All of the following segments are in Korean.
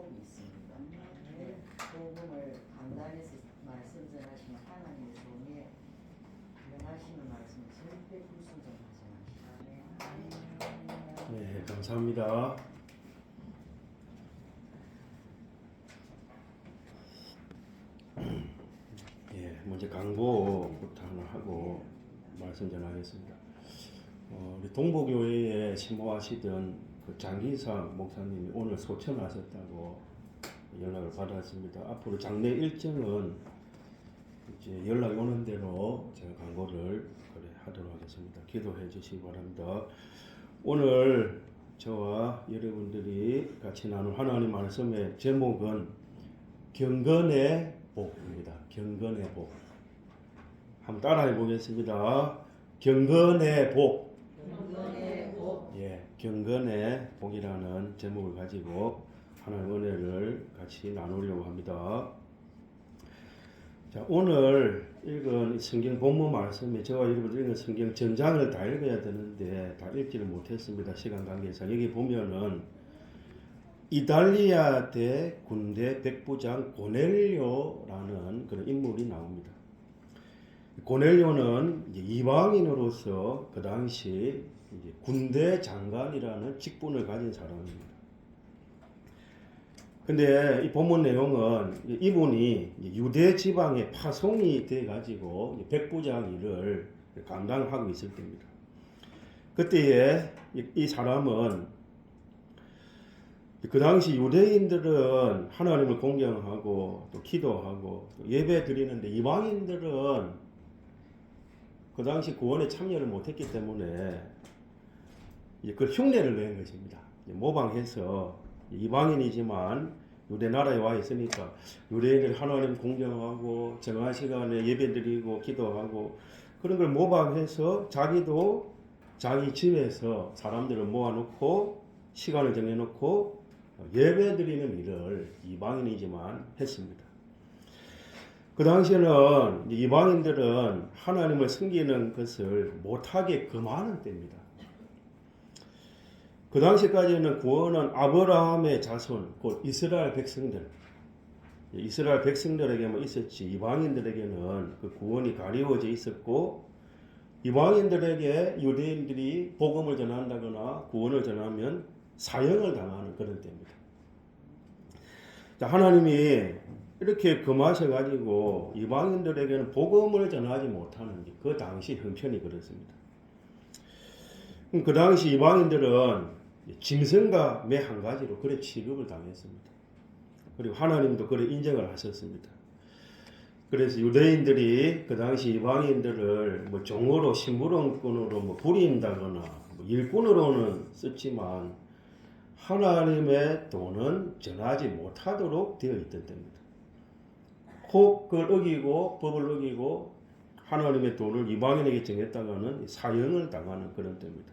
복이 있습니다. 복음을 강단에서 말씀 전하시는 하나님의 종에 명하시는 말씀 절대 불순종하지 마시라. 네, 감사합니다. 먼저 강보부터 하나 하고 말씀 전하겠습니다. 우리 동보교회에 신모하시던 그 장기상 목사님이 오늘 소천하셨다고 연락을 받았습니다. 앞으로 장례 일정은 이제 연락이 오는 대로 제가 강보를 하도록 하겠습니다. 기도해 주시기 바랍니다. 오늘 저와 여러분들이 같이 나눌 하나님 말씀의 제목은 경건의 복입니다. 경건의 복. 한번 따라해 보겠습니다. 경건의 복. 경건의 복. 예, 경건의 복이라는 제목을 가지고 하나님의 은혜를 같이 나누려고 합니다. 자, 오늘 읽은 성경 본문 말씀에 저와 여러분들 읽은 성경 전장을 다 읽어야 되는데 다 읽지를 못했습니다. 시간 관계상. 여기 보면은 이달리아 대 군대 백부장 고넬료라는 그런 인물이 나옵니다. 고넬료는 이방인으로서 그 당시 군대 장관이라는 직분을 가진 사람입니다. 근데 이 본문 내용은 이분이 유대 지방에 파송이 돼 가지고 백부장 일을 감당하고 있을 때입니다. 그때에 이 사람은 그 당시 유대인들은 하나님을 공경하고 또 기도하고 또 예배 드리는데 이방인들은 그 당시 구원에 참여를 못했기 때문에 그 흉내를 낸 것입니다. 모방해서 이방인이지만 유대 나라에 와 있으니까 유대인들 하나님 공경하고 정한 시간에 예배 드리고 기도하고 그런 걸 모방해서 자기도 자기 집에서 사람들을 모아놓고 시간을 정해놓고 예배 드리는 일을 이방인이지만 했습니다. 그 당시에는 이방인들은 하나님을 섬기는 것을 못하게 금하는 때입니다. 그 당시까지는 구원은 아브라함의 자손, 곧 이스라엘 백성들에게만 있었지 이방인들에게는 그 구원이 가리워져 있었고 이방인들에게 유대인들이 복음을 전한다거나 구원을 전하면 사형을 당하는 그런 때입니다. 자, 하나님이 이렇게 금하셔가지고 이방인들에게는 복음을 전하지 못하는 게 그 당시 형편이 그렇습니다. 그 당시 이방인들은 짐승과 매 한 가지로 그래 취급을 당했습니다. 그리고 하나님도 그래 인정을 하셨습니다. 그래서 유대인들이 그 당시 이방인들을 뭐 종으로 심부름꾼으로 뭐 부린다거나 뭐 일꾼으로는 썼지만 하나님의 도는 전하지 못하도록 되어 있던 때입니다. 혹 그걸 어기고 법을 어기고 하나님의 도를 이방인에게 정했다가는 사형을 당하는 그런 때입니다.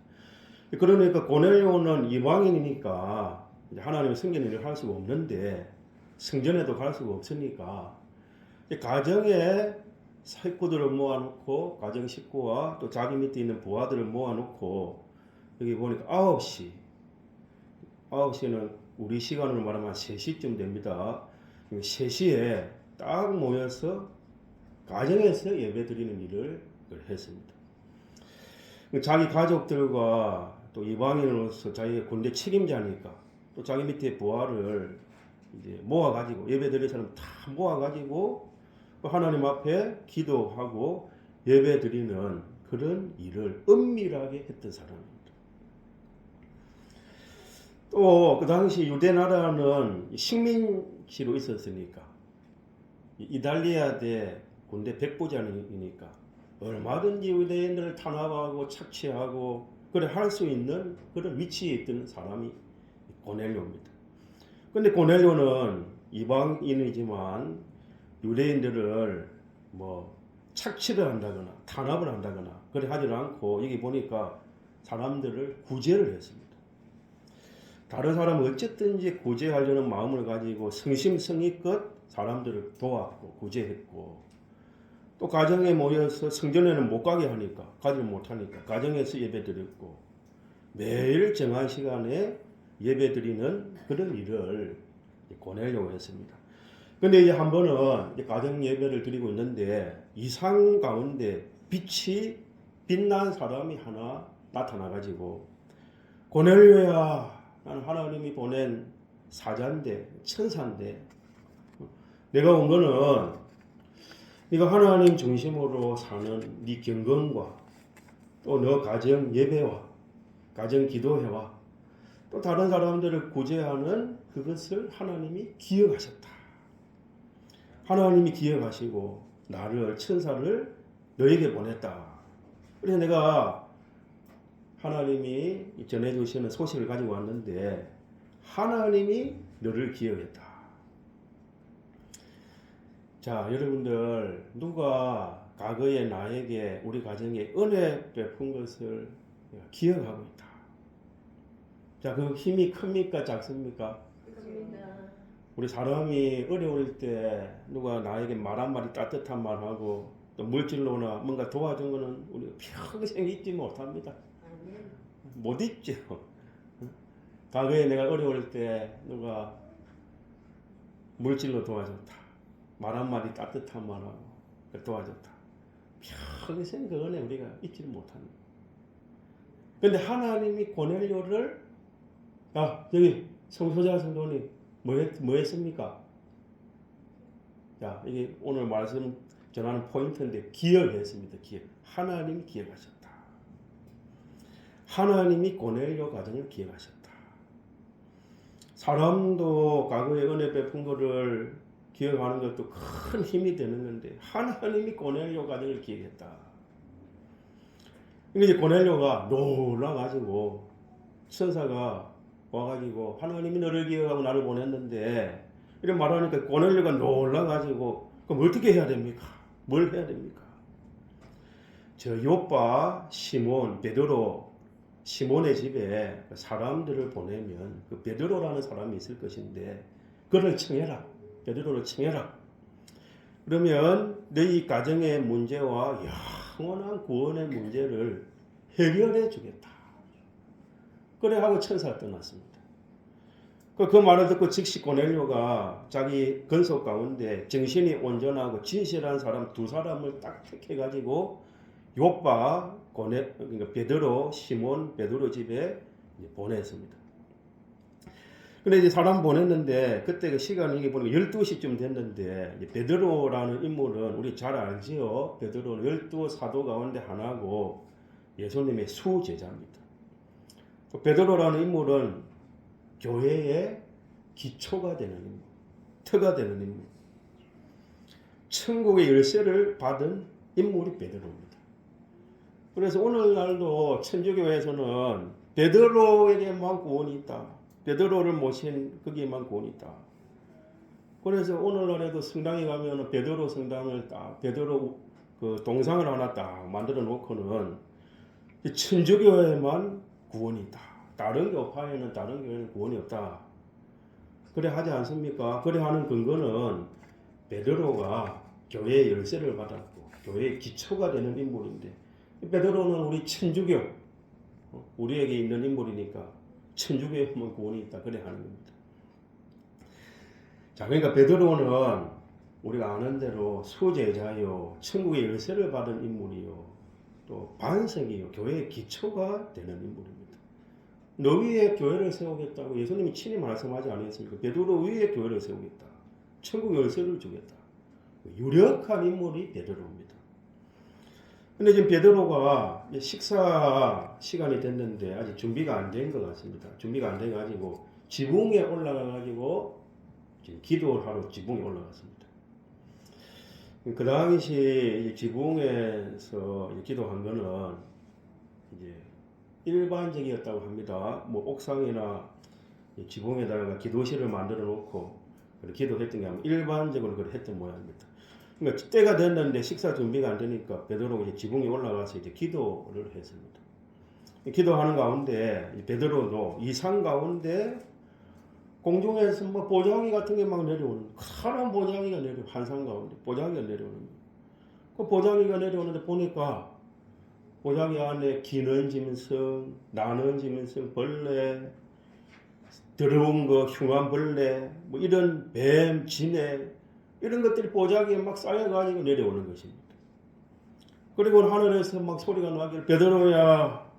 그러니까 고넬료는 이방인이니까 하나님의 섬기는 일을 할 수가 없는데 성전에도 갈 수가 없으니까 가정에 식구들을 모아놓고 가정 식구와 또 자기 밑에 있는 부하들을 모아놓고 여기 보니까 9시는 우리 시간으로 말하면 3시쯤 됩니다. 3시에 딱 모여서 가정에서 예배 드리는 일을 했습니다. 자기 가족들과 또 이방인으로서 자기가 군대 책임자니까 또 자기 밑에 부하를 이제 모아가지고 예배 드릴 사람 다 모아가지고 하나님 앞에 기도하고 예배 드리는 그런 일을 은밀하게 했던 사람입니다. 또 그 당시 유대 나라는 식민지로 있었으니까 이달리아 대 군대 백부장이니까 얼마든지 유대인들을 탄압하고 착취하고 그래 할 수 있는 그런 위치에 있던 사람이 고넬료입니다. 그런데 고넬료는 이방인이지만 유대인들을 뭐 착취를 한다거나 탄압을 한다거나 그래 하지 않고 여기 보니까 사람들을 구제를 했습니다. 다른 사람은 어쨌든지 구제하려는 마음을 가지고 성심성의껏 사람들을 도왔고 구제했고 또 가정에 모여서 성전에는 못 가게 하니까 가지 못하니까 가정에서 예배 드렸고 매일 정한 시간에 예배 드리는 그런 일을 고내려고 했습니다. 근데 이제 한 번은 이제 가정 예배를 드리고 있는데 이상 가운데 빛이 빛난 사람이 하나 나타나가지고 고넬료야, 나는 하나님이 보낸 사자인데 천사인데 내가 온 거는 네가 하나님 중심으로 사는 네 경건과 또 너 가정 예배와 가정 기도회와 또 다른 사람들을 구제하는 그것을 하나님이 기억하셨다. 하나님이 기억하시고 나를 천사를 너에게 보냈다. 그래서 내가 하나님이 전해주시는 소식을 가지고 왔는데 하나님이 너를 기억했다. 자, 여러분들 누가 과거에 나에게 우리 가정에 은혜 베푼 것을 기억하고 있다. 자, 그 힘이 큽니까 작습니까? 우리 사람이 어려울 때 누가 나에게 말 한마디 따뜻한 말하고 또 물질로나 뭔가 도와준 거는 우리가 평생 잊지 못합니다. 못 잊죠. 과거에 내가 어려울 때 누가 물질로 도와줬다. 말 한마디 따뜻한 말하고 도와줬다. 평생 그 은혜 우리가 잊지를 못합니다. 근데 하나님이 고넬료를 여기 성소자 성도님 뭐 했습니까? 자, 이게 오늘 말씀 전하는 포인트인데 기억했습니다. 기억. 하나님이 기억하셨다. 하나님이 고넬료 가정을 기억하셨다. 사람도 과거에 은혜 베푼 거를 기억하는 것도 큰 힘이 되는 건데 하나님이 고넬료 가정을 기억했다. 이제 고넬료가 놀라가지고 천사가 와가지고 하나님이 너를 기억하고 나를 보냈는데 이런 말하니까 고넬료가 놀라가지고 그럼 어떻게 해야 됩니까? 뭘 해야 됩니까? 저 요빠 시몬 베드로 시몬의 집에 사람들을 보내면 그 베드로라는 사람이 있을 것인데 그를 청해라. 베드로를 청해라. 그러면 너희 가정의 문제와 영원한 구원의 문제를 해결해 주겠다. 그래 하고 천사가 떠났습니다. 그 말을 듣고 즉시 고넬료가 자기 건속 가운데 정신이 온전하고 진실한 사람 두 사람을 딱 택해가지고 요빠 그러니까 베드로 시몬 베드로 집에 보냈습니다. 근데 이제 사람 보냈는데 그때 그 시간이 이게 보니까 12시쯤 됐는데 베드로라는 인물은 우리 잘 알지요. 베드로는 12 사도 가운데 하나고 예수님의 수제자입니다. 또 베드로라는 인물은 교회의 기초가 되는 인물, 터가 되는 인물, 천국의 열쇠를 받은 인물이 베드로입니다. 그래서 오늘날도 천주교회에서는 베드로에게만 구원이 있다. 베드로를 모신 거기에만 구원이 있다. 그래서 오늘날에도 성당에 가면 베드로 성당을 딱 베드로 그 동상을 하나 딱 만들어 놓고는 천주교회만 구원이 있다. 다른 교파에는 다른 교회는 구원이 없다. 그래 하지 않습니까? 그래 하는 근거는 베드로가 교회의 열쇠를 받았고 교회의 기초가 되는 인물인데 베드로는 우리 천주교 우리에게 있는 인물이니까 천주교에만 구원이 있다. 그래 하는 겁니다. 자, 그러니까 베드로는 우리가 아는 대로 수제자요, 천국의 열쇠를 받은 인물이요, 또 반석이요, 교회의 기초가 되는 인물입니다. 너 위에 교회를 세우겠다고 예수님이 친히 말씀하지 않았습니까? 베드로 위에 교회를 세우겠다. 천국 열쇠를 주겠다. 유력한 인물이 베드로입니다. 근데 지금 베드로가 식사 시간이 됐는데 아직 준비가 안 된 것 같습니다. 준비가 안 돼가지고 지붕에 올라가가지고 지금 기도를 하러 지붕에 올라갔습니다. 그 당시 지붕에서 기도한 거는 이제 일반적이었다고 합니다. 뭐 옥상이나 지붕에다가 기도실을 만들어 놓고 기도했던 게 아니라 일반적으로 그걸 했던 모양입니다. 그러니까 때가 됐는데 식사 준비가 안 되니까 베드로가 이제 지붕에 올라가서 이제 기도를 했습니다. 기도하는 가운데 베드로도 이상 가운데 공중에서 뭐 보자기 같은 게 막 내려오는 커다란 보자기가 한산 가운데 보자기가 내려오는 그 보자기가 내려오는데 보니까 보자기 안에 기는 짐승, 나는 짐승, 벌레, 더러운 거, 흉한벌레, 뭐 이런 뱀, 지네 이런 것들이 보자기에 막 쌓여가지고 내려오는 것입니다. 그리고 하늘에서 막 소리가 나길 베드로야,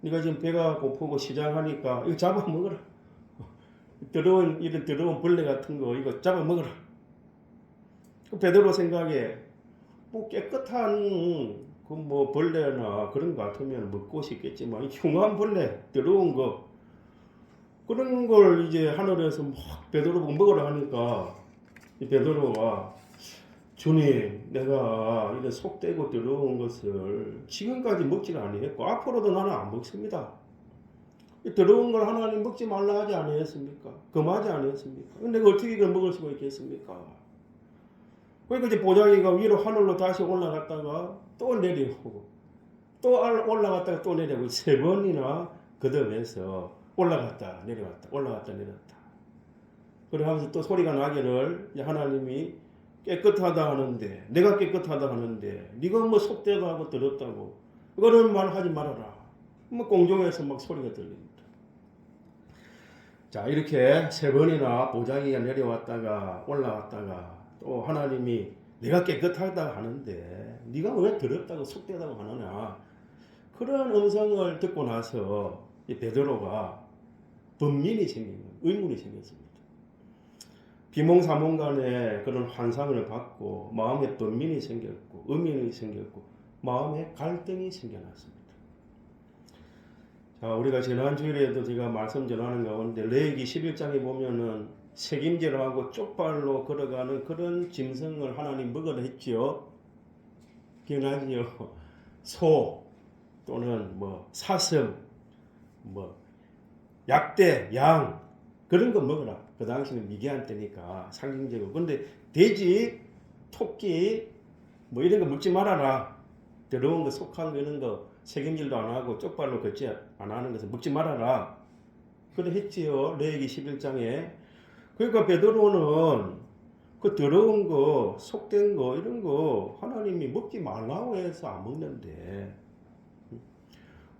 네가 지금 배가 고프고 시장하니까 이거 잡아 먹어라. 이런 더러운 벌레 같은 거 이거 잡아 먹어라. 그 베드로 생각에 뭐 깨끗한 그 뭐 벌레나 그런 거 같으면 먹고 싶겠지만 이 흉한 벌레, 더러운 거 그런 걸 이제 하늘에서 막 베드로 보고 먹으라 하니까 이 베드로가 주님, 내가 이런 속되고 더러운 것을 지금까지 먹지를 아니했고 앞으로도 나는 안 먹습니다. 이 더러운 걸 하나님 먹지 말라 하지 아니했습니까? 금하지 아니했습니까? 내가 어떻게 이걸 먹을 수가 있겠습니까? 그러니까 이제 보자기가 위로 하늘로 다시 올라갔다가 또 내려오고 또 올라갔다가 또 내려오고 세 번이나 거듭해서 올라갔다 내려왔다 올라갔다 내려왔다. 그래 하면서 또 소리가 나기를 하나님이 깨끗하다 하는데 내가 깨끗하다 하는데 네가 뭐 속되다 하고 더럽다고 그거는 말하지 말아라. 뭐 공중에서 막 소리가 들립니다. 자 이렇게 세 번이나 보자기가 내려왔다가 올라왔다가 또 하나님이 내가 깨끗하다 하는데 네가 왜 더럽다고 속되다고 하느냐 그런 음성을 듣고 나서 이 베드로가 번민이 생긴 거예요. 의문이 생겼습니다. 비몽사몽간에 그런 환상을 받고 마음에 번민이 생겼고 의문이 생겼고 마음에 갈등이 생겨났습니다. 자, 우리가 지난 주일에도 제가 말씀 전하는 가운데 레위기 11장에 보면은 책임지러 하고 쪽발로 걸어가는 그런 짐승을 하나님 먹으라 했지요. 기억나지요? 소 또는 뭐 사슴, 뭐 약대, 양 그런 거 먹어라. 그 당시는 미개한 때니까 상징적으로. 근데 돼지, 토끼 뭐 이런 거 먹지 말아라. 더러운 거 속한 거 이런 거 책임질도 안 하고 쪽발로 걷지 안 하는 것을 먹지 말아라. 그래 했지요. 레위기 11장에. 그러니까 베드로는 그 더러운 거, 속된 거 이런 거 하나님이 먹지 말라고 해서 안 먹는데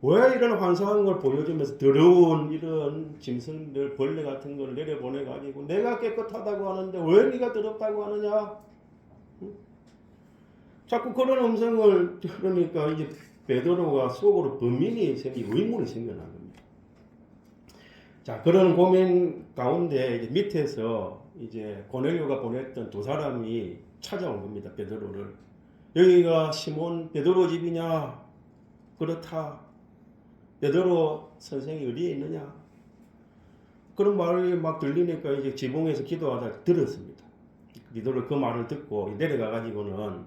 왜 이런 환상한 걸 보여주면서 더러운 이런 짐승들 벌레 같은 걸 내려보내 가지고 내가 깨끗하다고 하는데 왜 네가 더럽다고 하느냐? 자꾸 그런 음성을 들으니까 이제 베드로가 속으로 번민이 생기고 의문이 생겨난 겁니다. 자, 그런 고민 가운데 이제 밑에서 이제 고넬료가 보냈던 두 사람이 찾아온 겁니다. 베드로를. 여기가 시몬 베드로 집이냐? 그렇다. 베드로 선생이 어디에 있느냐? 그런 말이 막 들리니까 이제 지붕에서 기도하다 들었습니다. 베드로 그 말을 듣고 내려가 가지고는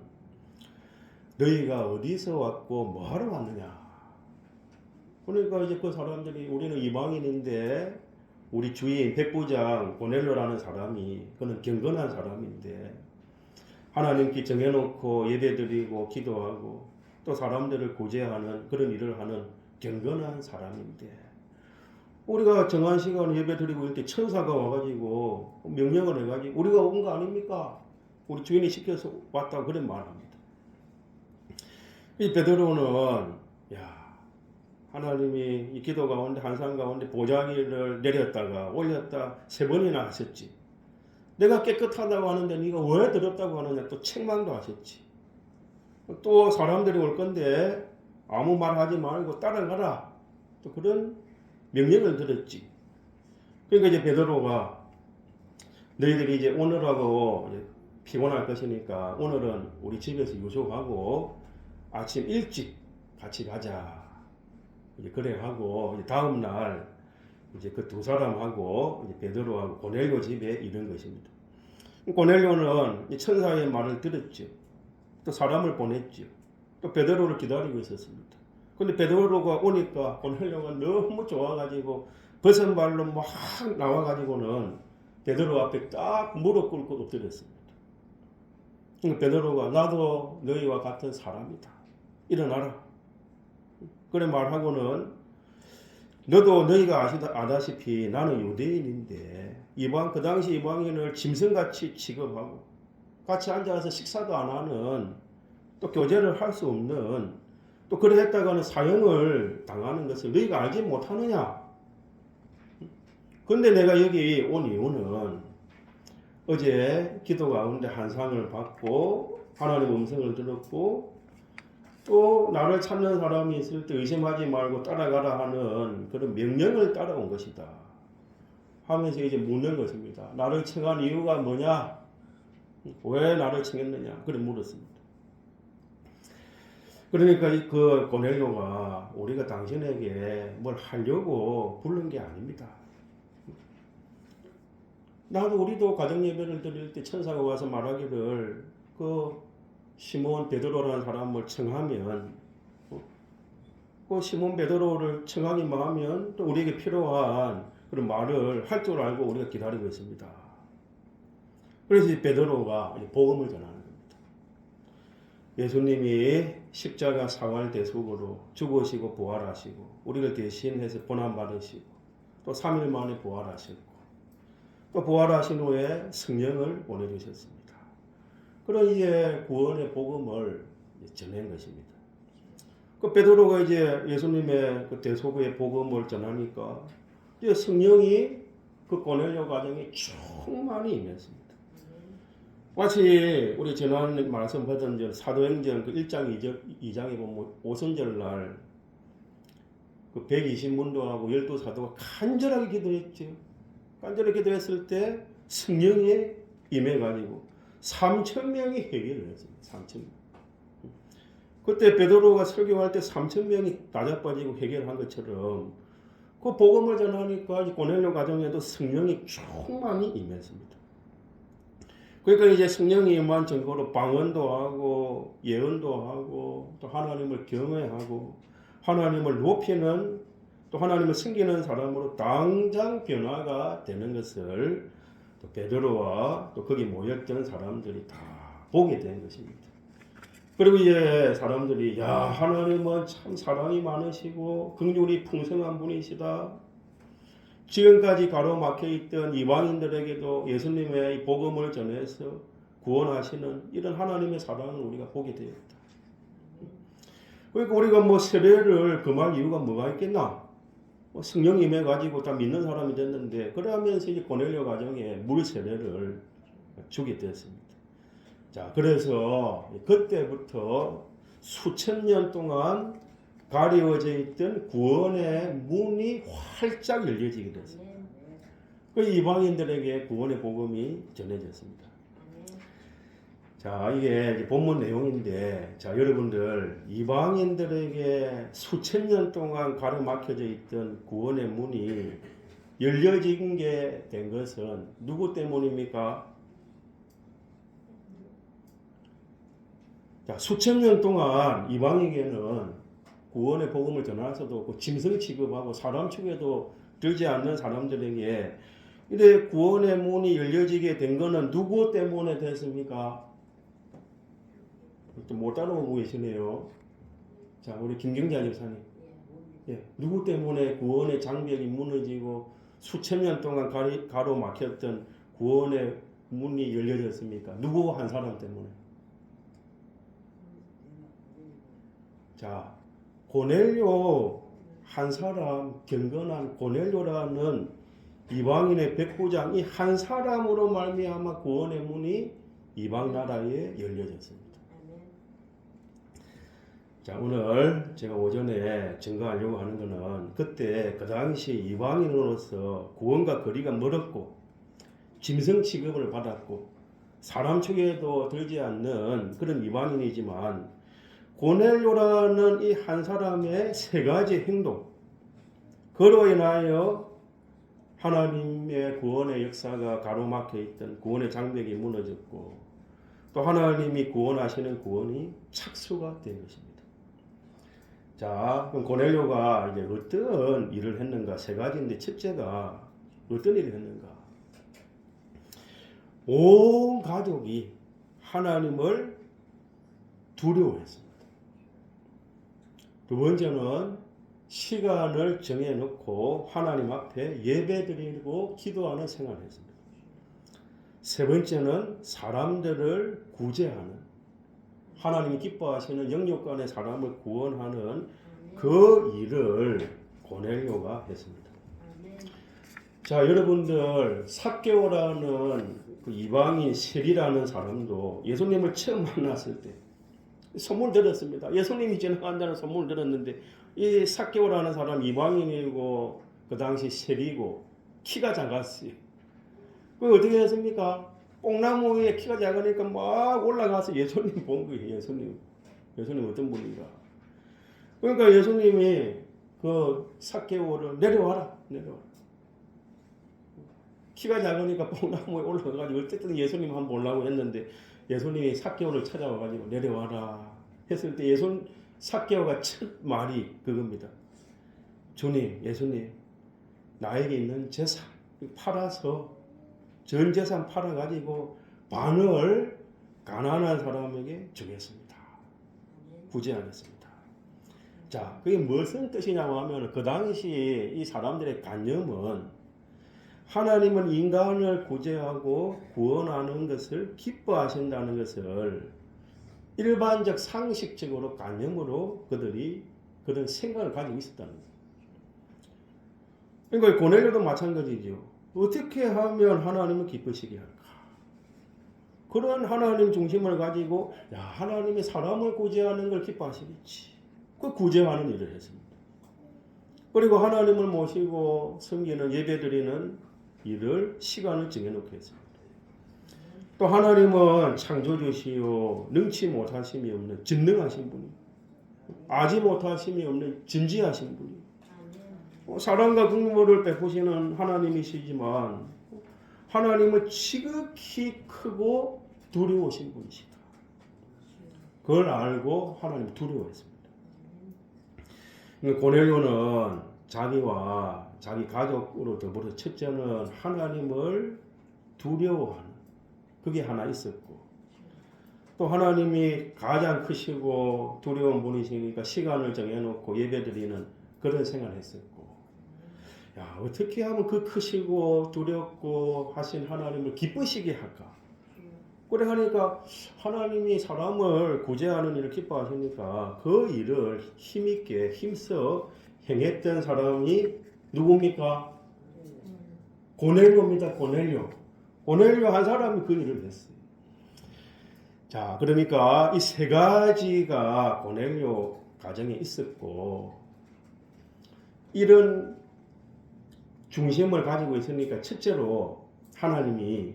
너희가 어디서 왔고 뭐 하러 왔느냐? 그러니까 이제 그 사람들이 우리는 이방인인데 우리 주인 백부장 고넬료라는 사람이 그는 경건한 사람인데 하나님께 정해놓고 예배드리고 기도하고 또 사람들을 구제하는 그런 일을 하는 경건한 사람인데 우리가 정한 시간 예배드리고 이렇게 천사가 와가지고 명령을 해가지고 우리가 온 거 아닙니까? 우리 주인이 시켜서 왔다고 그런 말합니다. 이 베드로는 하나님이 이 기도 가운데 환상 가운데 보자기를 내렸다가 올렸다 세 번이나 하셨지. 내가 깨끗하다고 하는데 네가 왜 더럽다고 하느냐 또 책망도 하셨지. 또 사람들이 올 건데 아무 말 하지 말고 따라가라. 또 그런 명령을 들었지. 그러니까 이제 베드로가 너희들이 이제 오늘하고 이제 피곤할 것이니까 오늘은 우리 집에서 유숙하고 아침 일찍 같이 가자. 이제 그래 하고 이제 다음 날 이제 그 두 사람하고 이제 베드로하고 고넬료 집에 이른 것입니다. 고넬료는 천사의 말을 들었죠. 또 사람을 보냈죠. 또 베드로를 기다리고 있었습니다. 근데 베드로가 오니까 고넬료가 너무 좋아가지고 벗은 발로 막 나와가지고는 베드로 앞에 딱 무릎 꿇고 엎드렸습니다. 그러니까 베드로가 나도 너희와 같은 사람이다. 일어나라. 그래 말하고는 너도 너희가 아다시피 나는 유대인인데 그 당시 이방인을 짐승같이 취급하고 같이 앉아서 식사도 안 하는 또 교제를 할 수 없는 또 그래 했다가는 사형을 당하는 것을 너희가 알지 못하느냐? 근데 내가 여기 온 이유는 어제 기도 가운데 환상을 받고 하나님 음성을 들었고 또 나를 찾는 사람이 있을 때 의심하지 말고 따라가라 하는 그런 명령을 따라온 것이다 하면서 이제 묻는 것입니다. 나를 청한 이유가 뭐냐? 왜 나를 청했느냐? 그래 물었습니다. 그러니까 그 고넬료가 우리가 당신에게 뭘 하려고 부른 게 아닙니다. 나도 우리도 가정 예배를 드릴 때 천사가 와서 말하기를 그 시몬 베드로라는 사람을 청하면 그 시몬 베드로를 청하기만 하면 또 우리에게 필요한 그런 말을 할 줄 알고 우리가 기다리고 있습니다. 그래서 베드로가 복음을 전하는 겁니다. 예수님이 십자가 사활 대속으로 죽으시고 부활하시고 우리를 대신해서 고난받으시고 또 3일 만에 부활하시고 또 부활하신 후에 성령을 보내주셨습니다. 그런 이제 구원의 복음을 전한 것입니다. 그 베드로가 이제 예수님의 그 대속의 복음을 전하니까 이제 성령이 그 고넬료 가정에 충만히 임했습니다. 마치 우리 지난 말씀 받은 사도행전 그 1장 2장에 보면 오순절날 그 120문도하고 12사도가 간절하게 기도했죠. 간절하게 기도했을 때 성령이 임해가지고 3,000명이 해결을 했습니다. 3,000명. 그때 베드로가 설교할 때 3,000명이 나자빠지고 해결한 것처럼 그 복음을 전하니까 고넬료 가정에도 성령이 충만히 임했습니다. 그러니까 이제 성령이 임한 증거로 방언도 하고 예언도 하고 또 하나님을 경외하고 하나님을 높이는 또 하나님을 섬기는 사람으로 당장 변화가 되는 것을 또 베드로와 또 거기 모였던 사람들이 다 보게 된 것입니다. 그리고 이제 사람들이 야 하나님은 참 사랑이 많으시고 긍휼이 풍성한 분이시다. 지금까지 가로막혀 있던 이방인들에게도 예수님의 복음을 전해서 구원하시는 이런 하나님의 사랑을 우리가 보게 되었다. 그러니까 우리가 뭐 세례를 금할 이유가 뭐가 있겠나? 성령 임해가지고 다 믿는 사람이 됐는데 그러면서 이제 고넬료 가정에 물 세례를 주게 되었습니다. 자, 그래서 그때부터 수천 년 동안 가리워져 있던 구원의 문이 활짝 열려지게 됐습니다. 그 이방인들에게 구원의 복음이 전해졌습니다. 자, 이게 본문 내용인데, 자, 여러분들 이방인들에게 수천 년 동안 가로막혀져 있던 구원의 문이 열려진 게 된 것은 누구 때문입니까? 자, 수천 년 동안 이방인에게는 구원의 복음을 전하서도 그 짐승 취급하고 사람 취급에도 들지 않는 사람들에게 이래 구원의 문이 열려지게 된 것은 누구 때문에 됐습니까? 또 못 따라오고 계시네요. 자, 우리 김경자 집사님. 예, 누구 때문에 구원의 장벽이 무너지고 수천 년 동안 가로막혔던 구원의 문이 열려졌습니까? 누구 한 사람 때문에? 자, 고넬료 한 사람, 경건한 고넬료라는 이방인의 백부장 이 한 사람으로 말미암아 구원의 문이 이방 나라에 열려졌습니다. 자, 오늘 제가 오전에 증거하려고 하는 것은 그때 그 당시 이방인으로서 구원과 거리가 멀었고 짐승 취급을 받았고 사람 축에도 들지 않는 그런 이방인이지만 고넬료라는 이 한 사람의 세 가지 행동, 그로 인하여 하나님의 구원의 역사가 가로막혀 있던 구원의 장벽이 무너졌고 또 하나님이 구원하시는 구원이 착수가 된 것입니다. 자, 그럼 고넬료가 이제 어떤 일을 했는가? 세 가지인데 첫째가 어떤 일을 했는가? 온 가족이 하나님을 두려워했습니다. 두 번째는 시간을 정해놓고 하나님 앞에 예배드리고 기도하는 생활을 했습니다. 세 번째는 사람들을 구제하는 하나님이 기뻐하시는 영육간의 사람을 구원하는 그 일을 고넬료가 했습니다. 자, 여러분들 삭개오라는 그 이방인 셀이라는 사람도 예수님을 처음 만났을 때 소문 들었습니다. 예수님이 지나간다는 소문을 들었는데 이 삭개오라는 사람 이방인이고 그 당시 셀이고 키가 작았어요. 그 어떻게 했습니까? 뽕나무 위에 키가 작으니까 막 올라가서 예수님 본 거예요. 예수님 어떤 분인가? 그러니까 예수님이 그 삭개오를 내려와라. 키가 작으니까 뽕나무에 올라가가지고 어쨌든 예수님 한번 보려고 했는데 예수님이 삭개오를 찾아와가지고 내려와라 했을 때 삭개오가 첫 말이 그겁니다. 주님, 예수님, 나에게 있는 재산 팔아서 전 재산 팔아가지고 반을 가난한 사람에게 주겠습니다. 구제하겠습니다. 자, 그게 무슨 뜻이냐고 하면 그 당시 이 사람들의 관념은 하나님은 인간을 구제하고 구원하는 것을 기뻐하신다는 것을 일반적 상식적으로 관념으로 그들이 그런 생각을 가지고 있었다는 거예요. 그러니까 고넬료도 마찬가지죠. 어떻게 하면 하나님을 기쁘시게 할까? 그런 하나님 중심을 가지고 하나님이 사람을 구제하는 걸 기뻐하시겠지. 그 구제하는 일을 했습니다. 그리고 하나님을 모시고 섬기는 예배드리는 일을 시간을 정해놓게 했습니다. 또 하나님은 창조주시요 능치 못하심이 없는 전능하신 분이 아지 못하심이 없는 진지하신 분이 사랑과 긍휼을 베푸시는 하나님이시지만 하나님은 지극히 크고 두려우신 분이시다. 그걸 알고 하나님 두려워했습니다. 고넬료는 자기와 자기 가족으로 더불어 첫째는 하나님을 두려워하는 그게 하나 있었고 또 하나님이 가장 크시고 두려운 분이시니까 시간을 정해놓고 예배드리는 그런 생활을 했었고 어떻게 하면 그 크시고 두렵고 하신 하나님을 기쁘시게 할까? 그래 하니까 하나님이 사람을 구제하는 일을 기뻐하시니까 그 일을 힘있게 힘써 행했던 사람이 누굽니까? 고넬료입니다. 고넬료 한 사람이 그 일을 했어요. 자, 그러니까 이 세 가지가 고넬료 가정에 있었고 이런 중심을 가지고 있으니까 첫째로 하나님이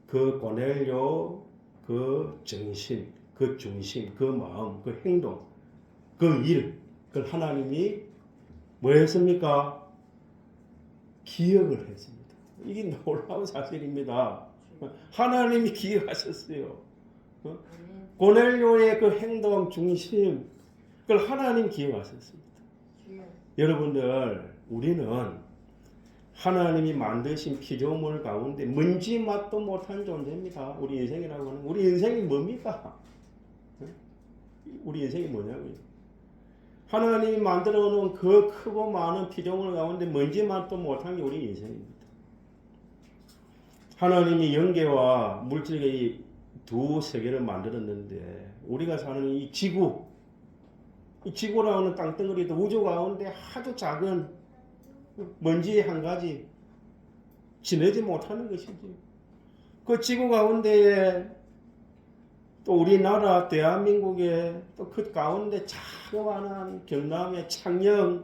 그 고넬료 그 정신, 그 중심, 그 마음, 그 행동, 그 일, 그걸 하나님이 뭐 했습니까? 기억을 했습니다. 이게 놀라운 사실입니다. 하나님이 기억하셨어요. 고넬료의 그 행동 중심, 그걸 하나님 기억하셨습니다. 여러분들, 우리는 하나님이 만드신 피조물 가운데 먼지 맛도 못한 존재입니다. 우리 인생이라고 하는 우리 인생이 뭡니까? 우리 인생이 뭐냐고요? 하나님이 만들어 놓은 그 크고 많은 피조물 가운데 먼지 맛도 못한 게 우리 인생입니다. 하나님이 영계와 물질의 이 두 세계를 만들었는데 우리가 사는 이 지구라고 하는 땅덩어리도 우주 가운데 아주 작은 먼지 한 가지 지내지 못하는 것이지. 그 지구 가운데에 또 우리나라 대한민국에 또 그 가운데 자그마한 경남의 창녕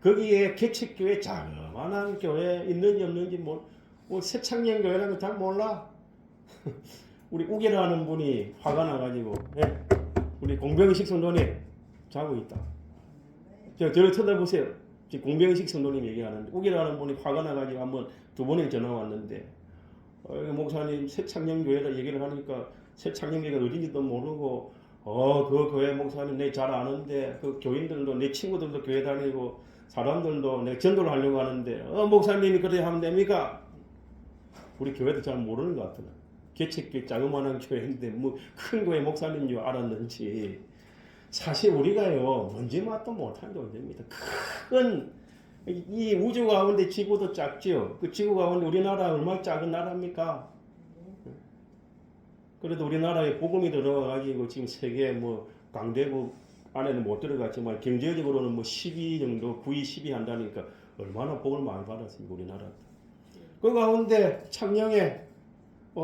거기에 개척교회 자그마한 교회 있는지 없는지 뭐 새창녕 교회라는 거 잘 몰라. 우리 우기라는 분이 화가 나가지고 우리 공병식 성도님 자고 있다. 저를 쳐다보세요. 지금 공병식 성도님 얘기하는데 우기라는 분이 화가 나가지고 한번 두 번에 전화 왔는데 목사님 새창녕교회라 얘기를 하니까 새창녕교회가 어딘지도 모르고 그 교회 목사님 내 잘 아는데 그 교인들도 내 친구들도 교회 다니고 사람들도 내 전도를 하려고 하는데 목사님이 그렇게 하면 됩니까? 우리 교회도 잘 모르는 것 같더라. 개척교회 자그마한 교회인데 뭐 큰 교회 목사님인 줄 알았는지 사실 우리가요 먼지 맛도 못한 존재입니다. 큰 이 우주 가운데 지구도 작죠. 그 지구 가운데 우리나라 얼마나 작은 나라입니까? 그래도 우리나라에 복음이 들어가가지고 지금 세계 뭐 강대국 안에는 못 들어갔지만 경제적으로는 뭐 12 정도 9위 10위 한다니까 얼마나 복을 많이 받았습니까 우리나라. 그 가운데 창녕에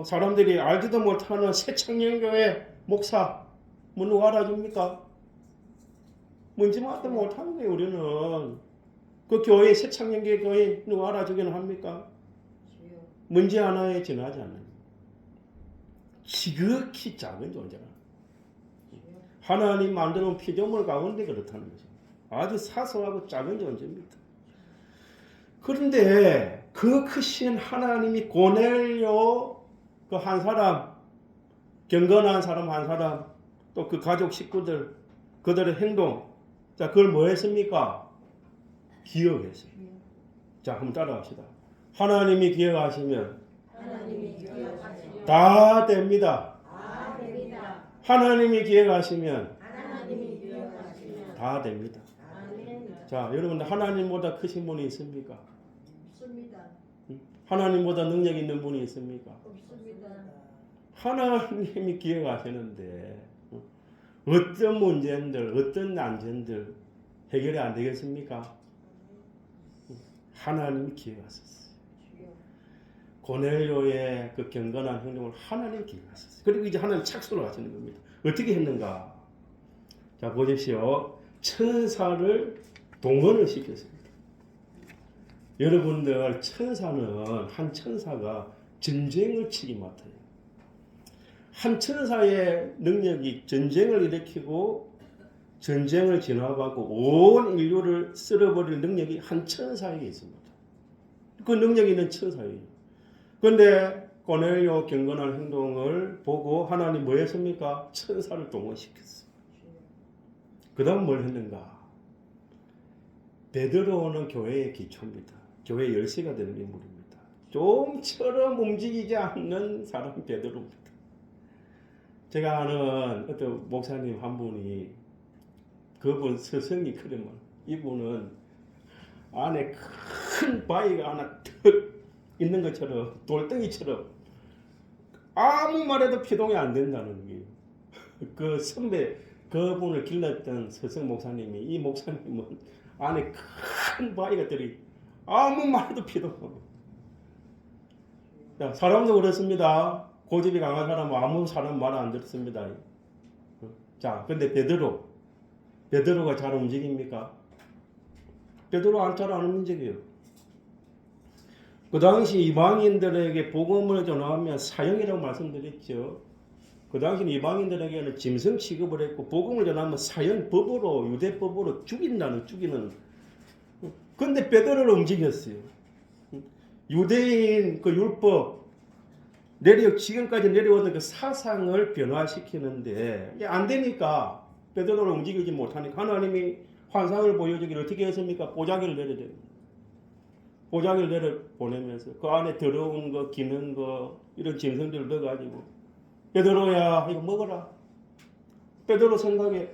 사람들이 알지도 못하는 새창녕교회 목사 뭐 누가 알아줍니까? 뭔지 말도 못하는 거예요 우리는. 그 교회 새창녕교회 교회 누가 알아주기는 합니까? 문제 하나에 지나지 않는 지극히 작은 존재라. 하나님 만드는 피조물 가운데 그렇다는 거죠. 아주 사소하고 작은 존재입니다. 그런데 그 크신 하나님이 고넬료 그 한 사람, 경건한 사람 한 사람, 또 그 가족 식구들, 그들의 행동, 자 그걸 뭐 했습니까? 기억했어요. 자 한번 따라합시다. 하나님이 기억하시면 다 됩니다. 하나님이 기억하시면 다 됩니다. 자, 여러분들 하나님보다 크신 분이 있습니까? 없습니다. 하나님보다 능력 있는 분이 있습니까? 없습니다. 하나님이 기억하시는데 어떤 문제들, 어떤 난쟁들 해결이 안 되겠습니까? 하나님이 기억하셨어요. 고넬료의 그 경건한 행동을 하나님 기억하셨어요. 그리고 이제 하나님 착수를 하시는 겁니다. 어떻게 했는가? 자 보십시오. 천사를 동원을 시켰습니다. 여러분들 천사는 한 천사가 전쟁을 치기 맡아요. 한 천사의 능력이 전쟁을 일으키고 전쟁을 진압하고 온 인류를 쓸어버릴 능력이 한 천사에게 있습니다. 그 능력이 있는 천사예요. 그런데 고넬료 경건한 행동을 보고 하나님 뭐 했습니까? 천사를 동원시켰어요. 그 다음 뭘 했는가? 베드로는 교회의 기초입니다. 교회의 열쇠가 되는 인물입니다. 좀처럼 움직이지 않는 사람이 베드로입니다. 제가 아는 어떤 목사님 한 분이 그분 스승이 그러면 이분은 안에 큰 바위가 하나 턱 있는 것처럼 돌덩이처럼 아무 말해도 피동이 안 된다는 게 그 선배 그분을 길렀던 스승 목사님이 이 목사님은 안에 큰 바위가 들이 아무 말해도 피동하고 자, 사람도 그렇습니다. 고집이 강한 사람은 아무 사람 말 안 듣습니다. 자, 근데 베드로가 잘 움직입니까? 베드로 잘 안 움직여요. 그 당시 이방인들에게 복음을 전하면 사형이라고 말씀드렸죠. 그 당시 이방인들에게는 짐승 취급을 했고 복음을 전하면 사형법으로 유대법으로 죽이는. 근데 베드로를 움직였어요. 유대인 그 율법 지금까지 내려오던 그 사상을 변화시키는데 안 되니까 베드로를 움직이지 못하니까 하나님이 환상을 보여주기를 어떻게 했습니까? 보자기를 내려줘요. 보자기를 내려 보내면서 그 안에 더러운 거, 기는 거 이런 짐승들을 넣어가지고 베드로야 이거 먹어라. 베드로 생각에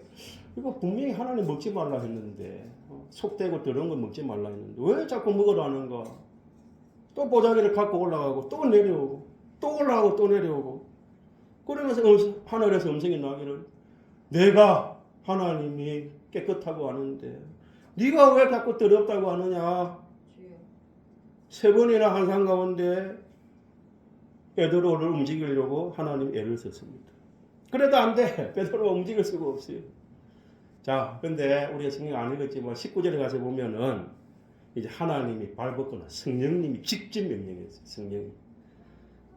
이거 분명히 하나님 먹지 말라 했는데 속되고 더러운 거 먹지 말라 했는데 왜 자꾸 먹으라는가? 또 보자기를 갖고 올라가고 또 내려오고 또 올라가고 또 내려오고 그러면서 하늘에서 음성이 나기를 내가 하나님이 깨끗하고 하는데 네가 왜 자꾸 더럽다고 하느냐? 세 번이나 환상 가운데 베드로를 움직이려고 하나님 애를 썼습니다. 그래도 안 돼. 베드로가 움직일 수가 없어요. 자, 근데 우리가 성경 안 읽었지만 19절에 가서 보면은 이제 하나님이 발벗거나 성령님이 직접 명령했어요. 성령이.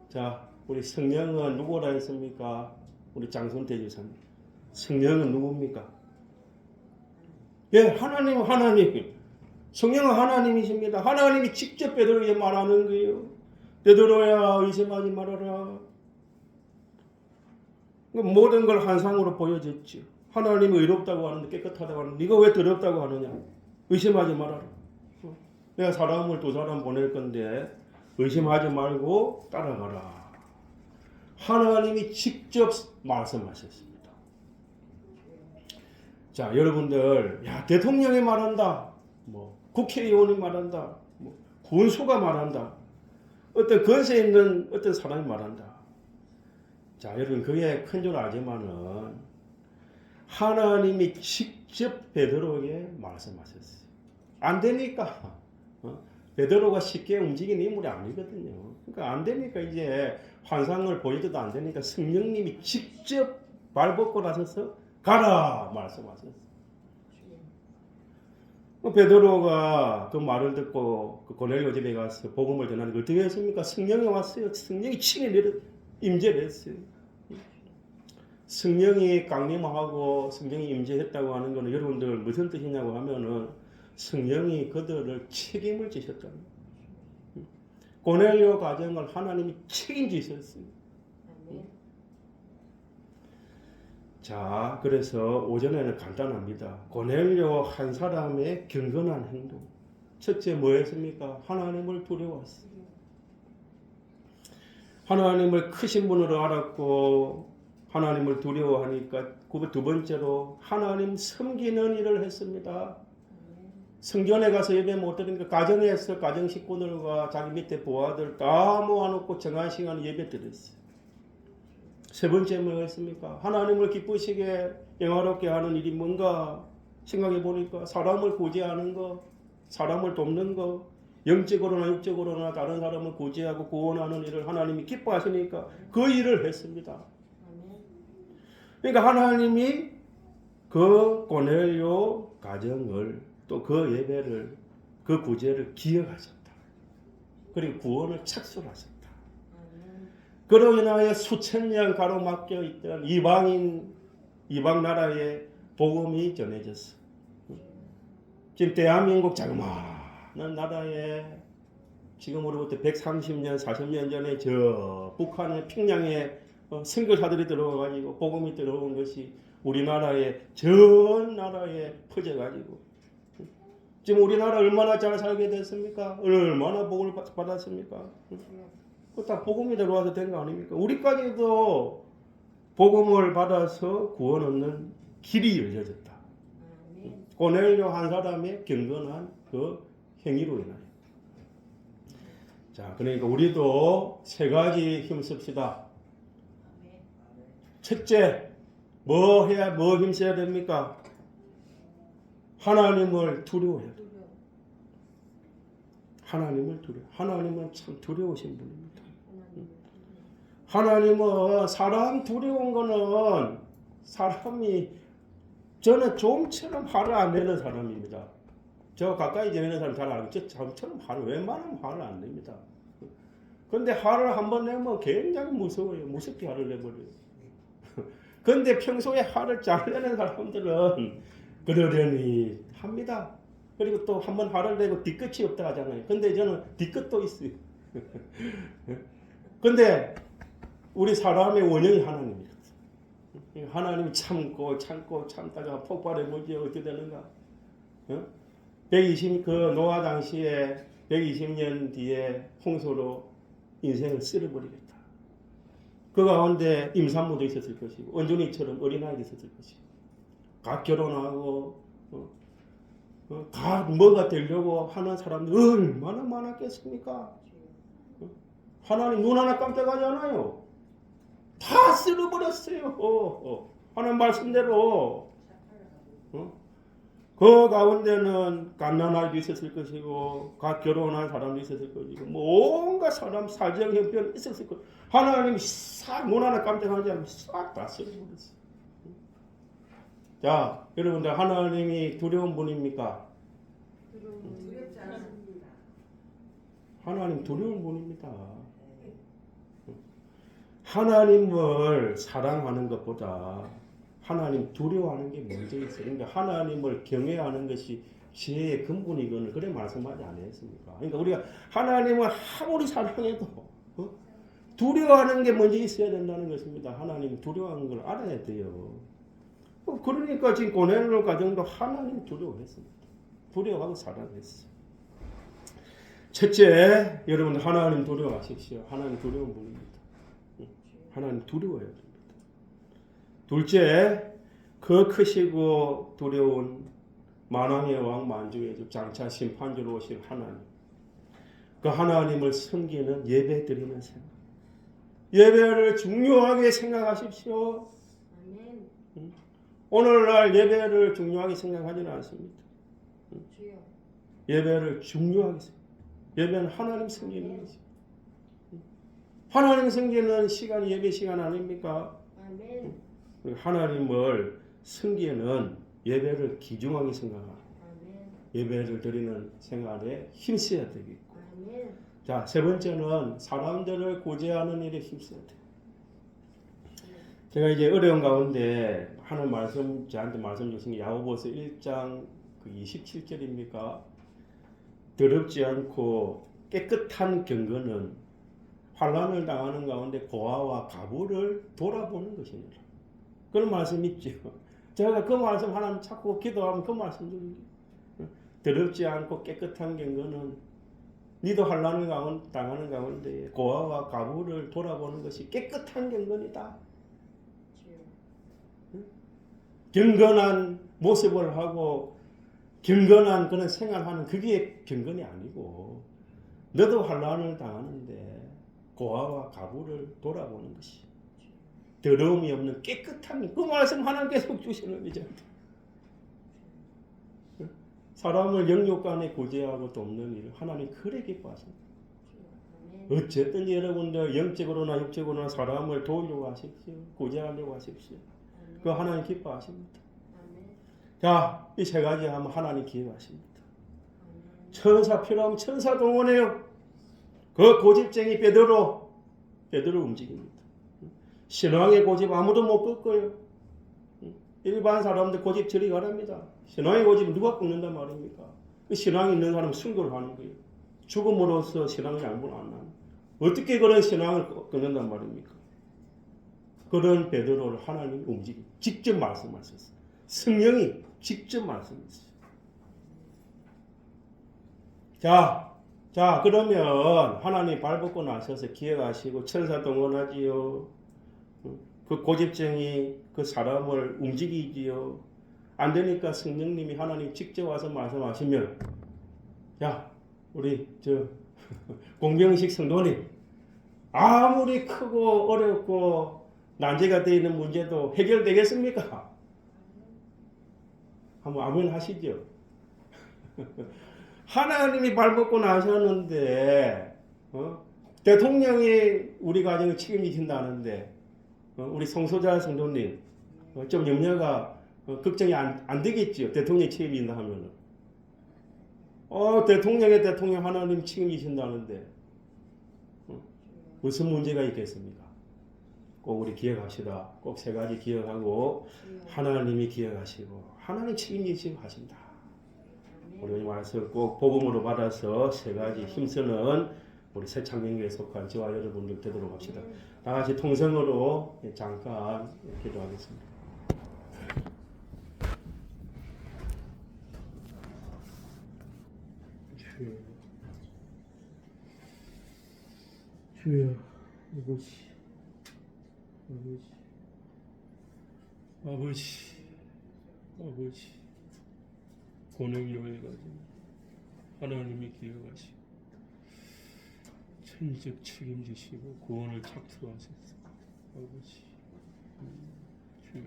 자, 우리 성령은 누구라 했습니까? 우리 장순태 주사님. 성령은 누굽니까? 예, 하나님. 성령은 하나님이십니다. 하나님이 직접 베드로에게 말하는 거예요. 베드로야 의심하지 말아라. 모든 걸 환상으로 보여줬죠. 하나님은 의롭다고 하는데 깨끗하다고 하는데 네가 왜 더럽다고 하느냐. 의심하지 말아라. 내가 사람을 두 사람 보낼 건데 의심하지 말고 따라가라. 하나님이 직접 말씀하셨습니다. 자, 여러분들, 야, 대통령이 말한다. 국회의원이 말한다. 군수가 말한다. 어떤 권세 있는 어떤 사람이 말한다. 자, 여러분, 그게 큰 줄 알지만은 하나님이 직접 베드로에게 말씀하셨어요. 안 되니까 베드로가 쉽게 움직이는 인물이 아니거든요. 그러니까 안 되니까 이제 환상을 보여줘도 안 되니까 성령님이 직접 발벗고 나서서 가라 말씀하셨어요. 베드로가 그 말을 듣고 그 고넬료 집에 가서 복음을 전하는 거 어떻게 했습니까? 성령이 왔어요. 성령이 친히 임재를 했어요. 성령이 강림하고 성령이 임재했다고 하는 것은 여러분들 무슨 뜻이냐고 하면은 성령이 그들을 책임을 지셨다는 거예요. 고넬료 가정을 하나님이 책임지셨어요. 자, 그래서 오전에는 간단합니다. 고넬료 한 사람의 경건한 행동. 첫째 뭐였습니까? 하나님을 두려워했어요. 하나님을 크신 분으로 알았고 하나님을 두려워하니까 두 번째로 하나님 섬기는 일을 했습니다. 성전에 가서 예배 못 드리니까 가정에서 가정 식구들과 자기 밑에 부하들 다 모아놓고 정한 시간에 예배 드렸어요. 세 번째 뭐였습니까? 하나님을 기쁘시게 영화롭게 하는 일이 뭔가 생각해 보니까 사람을 구제하는 거, 사람을 돕는 거, 영적으로나 육적으로나 다른 사람을 구제하고 구원하는 일을 하나님이 기뻐하시니까 그 일을 했습니다. 그러니까 하나님이 그 고넬료 가정을 또 그 예배를 그 구제를 기억하셨다. 그리고 구원을 착수하셨다. 그로 인하여 수천 년 가로막혀 있던 이방 나라의 복음이 전해졌어. 지금 대한민국 자그마한 나라에 지금으로부터 130년, 40년 전에 저 북한의 평양에 선교사들이 들어와가지고 복음이 들어온 것이 우리나라의 전 나라에 퍼져가지고 지금 우리나라 얼마나 잘 살게 됐습니까? 얼마나 복을 받았습니까? 그 다 복음이 들어와서 된 거 아닙니까? 우리까지도 복음을 받아서 구원 얻는 길이 열려졌다. 고넬료 한 사람의 경건한 그 행위로 인하여. 자, 그러니까 우리도 세 가지 힘씁시다. 첫째, 뭐 힘써야 됩니까? 하나님을 두려워해야 돼요. 하나님을 두려워. 하나님은 참 두려우신 분입니다. 하나님은 사람 두려운 거는 사람이 저는 좀처럼 화를 안 내는 사람입니다. 저 가까이 지내는 사람 잘 알고 저처럼 화를 웬만하면 화를 안 냅니다. 그런데 화를 한번 내면 굉장히 무서워요. 무섭게 화를 내버려요. 그런데 평소에 화를 잘 내는 사람들은 그러려니 합니다. 그리고 또 한번 화를 내고 뒤끝이 없다 하잖아요. 근데 저는 뒤끝도 있어요. 근데 우리 사람의 원형이 하나님이거든요. 하나님이 참다가 폭발해보지 어떻게 되는가? 120, 그 노아 당시에 120년 뒤에 홍수로 인생을 쓸어버리겠다. 그 가운데 임산부도 있었을 것이고 은준이처럼 어린아이도 있었을 것이고 각 결혼하고 각 뭐가 되려고 하는 사람들 얼마나 많았겠습니까? 하나님 눈 하나 깜짝하지 않아요. 다 쓸어버렸어요. 하나님 말씀대로. 그 가운데는 갓난아이도 있었을 것이고 각 결혼한 사람도 있었을 것이고 온갖 사람 사정 형편 있었을 것이고 하나님이 싹 눈 하나 깜짝하지 않으면 싹 다 쓸어버렸어요. 자, 여러분들 하나님이 두려운 분입니까? 두렵지 않습니다. 하나님 두려운 분입니다. 하나님을 사랑하는 것보다 하나님 두려워하는 게 먼저 있어요. 그러니까 하나님을 경외하는 것이 지혜의 근본이거늘 그래 말씀하지 않았습니까? 그러니까 우리가 하나님을 아무리 사랑해도 두려워하는 게 먼저 있어야 된다는 것입니다. 하나님 두려워하는 걸 알아야 돼요. 그러니까 지금 고넬료 가정도 하나님 두려워했습니다. 두려워하고 사랑했어요. 첫째, 여러분 하나님 두려워하십시오. 하나님 두려운 분입니다. 하나님 두려워해야 됩니다. 둘째, 그 크시고 두려운 만왕의 왕 만주의 주 장차 심판주로 오실 하나님. 그 하나님을 섬기는 예배 드리는 생각. 예배를 중요하게 생각하십시오. 오늘날 예배를 중요하게 생각하지는 않습니다. 예배를 중요하게 생각합니다. 예배는 하나님 섬기는 거지. 하나님 섬기는 시간이 예배 시간 아닙니까? 아멘. 하나님을 섬기는 예배를 귀중하게 생각하고 아멘. 예배를 드리는 생활에 힘써야 되겠고, 아멘. 자, 세 번째는 사람들을 구제하는 일에 힘써야 돼. 제가 이제 어려운 가운데 하는 말씀, 저한테 말씀 주신 게 야고보서 1장 그 27절입니까? 더럽지 않고 깨끗한 경건은 환난을 당하는 가운데 고아와 가부를 돌아보는 것이니라. 그런 말씀 있죠. 제가 그 말씀 하나님 찾고 기도하면 그 말씀 드립니다. 더럽지 않고 깨끗한 경건은 니도 환난을 당하는 가운데 고아와 가부를 돌아보는 것이 깨끗한 경건이다. 경건한 모습을 하고 경건한 그런 생활하는 그게 경건이 아니고 너도 환난을 당하는데 고아와 가부를 돌아보는 것이 더러움이 없는 깨끗한 그 말씀 하나님 계속 주시는 거죠. 사람을 영육간에 구제하고 돕는 일을 하나님 그래 기뻐하십니다. 어쨌든 여러분들 영적으로나 육적으로나 사람을 도우려고 하십시오. 구제하려고 하십시오. 그 하나님 기뻐하십니다. 자, 이 세 가지 하면 하나님 기뻐하십니다. 천사 필요하면 천사 동원해요. 그 고집쟁이 베드로 움직입니다. 신앙의 고집 아무도 못 꺾어요. 일반 사람들 고집 저리 가랍니다. 신앙의 고집 누가 꺾는단 말입니까? 그 신앙이 있는 사람은 순교를 하는 거예요. 죽음으로써 신앙을 양보를 안 하는. 어떻게 그런 신앙을 꺾는단 말입니까? 그런 베드로를 하나님이 움직이 직접 말씀하셨어요. 성령이 직접 말씀했어요. 자 그러면 하나님 발벗고 나셔서 기억하시고 천사 동원하지요. 그 고집쟁이 그 사람을 움직이지요. 안 되니까 성령님이 하나님 직접 와서 말씀하시면, 야 우리 저 공병식 성도님 아무리 크고 어렵고 난제가 되어 있는 문제도 해결되겠습니까? 한번 아멘 하시죠. 하나님이 발벗고 나셨는데 대통령이 우리 가정을 책임지신다는데 우리 성소자 성도님 좀 염려가 걱정이 안 되겠지요. 대통령이 책임진다 하면은 대통령의 대통령 하나님 책임지신다는데 무슨 문제가 있겠습니까? 꼭 우리 기억합시다. 꼭 세 가지 기억하고 하나님이 기억하시고 하나님 책임지시고 하신다. 우리 말씀 꼭 복음으로 받아서 세 가지 힘쓰는 우리 새창경교에 속한 저와 여러분들 되도록 합시다. 다 같이 통성으로 잠깐 기도하겠습니다. 주여 아버지 권능이 여해가지고 하나님이 기억하시고 천적 책임지시고 구원을 착수하셨어. 아버지 주여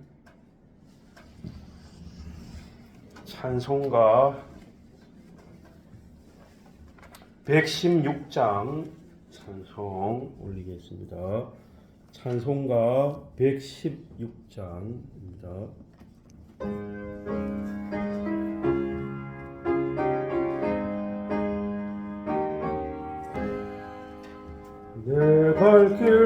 찬송가 116장 찬송 올리겠습니다. 찬송가 116장입니다. 내 발길